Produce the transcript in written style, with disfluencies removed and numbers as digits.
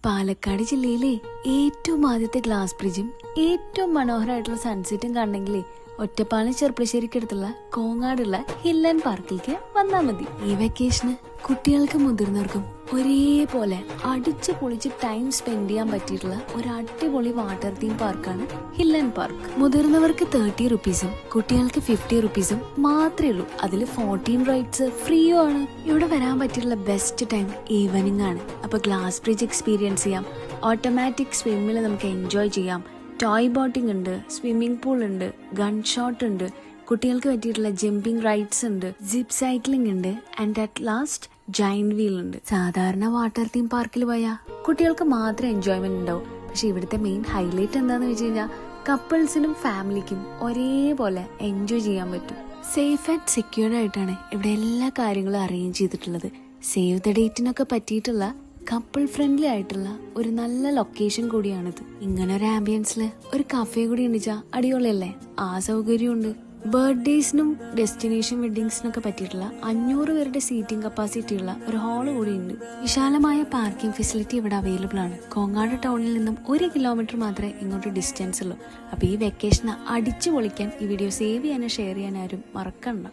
പാലക്കാട് ജില്ലയിലെ ഏറ്റവും ആദ്യത്തെ ഗ്ലാസ് ബ്രിഡ്ജും ഏറ്റവും മനോഹരമായിട്ടുള്ള സൺസെറ്റും കാണണമെങ്കിലേ ഒറ്റപ്പാലം ചെർപ്പളശ്ശേരിക്കടുത്തുള്ള കോങ്ങാടുള്ള ഹിൽ ആൻഡ് പാർക്കിലേക്ക് വന്നാൽ മതി. ഈ വെക്കേഷന് കുട്ടികൾക്കും മുതിർന്നവർക്കും ഒരേപോലെ അടിച്ചു പൊളിച്ച് ടൈം സ്പെൻഡ് ചെയ്യാൻ പറ്റിയിട്ടുള്ള ഒരു അടിപൊളി വാട്ടർ തീം പാർക്കാണ് ഹിൽ ആൻഡ് പാർക്ക്. മുതിർന്നവർക്ക് 30 റുപ്പീസും കുട്ടികൾക്ക് 50 റുപ്പീസും മാത്രമേ ഉള്ളൂ. അതിൽ 14 റൈഡ്സ് ഫ്രീയും ആണ്. ഇവിടെ വരാൻ പറ്റിയിട്ടുള്ള ബെസ്റ്റ് ടൈം ഈവനിങ് ആണ്. അപ്പൊ ഗ്ലാസ് ബ്രിഡ്ജ് എക്സ്പീരിയൻസ് ചെയ്യാം, ഓട്ടോമാറ്റിക് സ്വിമ്മിൽ നമുക്ക് എൻജോയ് ചെയ്യാം, ടോയ് ബോട്ടിംഗ് ഉണ്ട്, സ്വിമ്മിംഗ് പൂൾ ഉണ്ട്, ഗൺ ഷോട്ട് ഉണ്ട്, കുട്ടികൾക്ക് പറ്റിയിട്ടുള്ള ജമ്പിംഗ് റൈഡ്സ് ഉണ്ട്, ജിപ്പ് സൈക്ലിംഗ് ഉണ്ട്, and at last giant wheel ഉണ്ട്. സാധാരണ വാട്ടർ തീം പാർക്കിൽ പോയാൽ കുട്ടികൾക്ക് മാത്രം എൻജോയ്മെന്റ് ഉണ്ടാവും. പക്ഷെ ഇവിടുത്തെ മെയിൻ ഹൈലൈറ്റ് എന്താന്ന് വെച്ച് കഴിഞ്ഞാൽ കപ്പിൾസിനും ഫാമിലിക്കും ഒരേപോലെ എൻജോയ് ചെയ്യാൻ പറ്റും. സേഫ് ആൻഡ് സെക്യൂർഡ് ആയിട്ടാണ് ഇവിടെ എല്ലാ കാര്യങ്ങളും അറേഞ്ച് ചെയ്തിട്ടുള്ളത്. സേവ് ദ ഡേറ്റിനൊക്കെ പറ്റിയിട്ടുള്ള കപ്പിൾ ഫ്രണ്ട്ലി ആയിട്ടുള്ള ഒരു നല്ല ലൊക്കേഷൻ കൂടിയാണിത്. ഇങ്ങനെ ഒരു ആംബിയൻസില് ഒരു കഫേ കൂടി ഉണ്ടിച്ചാ അടിപൊളിയല്ലേ? ആ സൗകര്യം ഉണ്ട്. ബർത്ത്ഡേസിനും ഡെസ്റ്റിനേഷൻ വെഡിങ്സിനൊക്കെ പറ്റിയിട്ടുള്ള 500 പേരുടെ സീറ്റിംഗ് കപ്പാസിറ്റി ഉള്ള ഒരു ഹാള് കൂടി ഉണ്ട്. വിശാലമായ പാർക്കിംഗ് ഫെസിലിറ്റി ഇവിടെ അവൈലബിൾ ആണ്. കോങ്ങാട് ടൗണിൽ നിന്നും 1 കിലോമീറ്റർ മാത്രമേ ഇങ്ങോട്ട് ഡിസ്റ്റൻസ് ഉള്ളൂ. അപ്പൊ ഈ വെക്കേഷന് അടിച്ചു പൊളിക്കാൻ ഈ വീഡിയോ സേവ് ചെയ്യാനും ഷെയർ ചെയ്യാനും ആരും മറക്കണ്ട.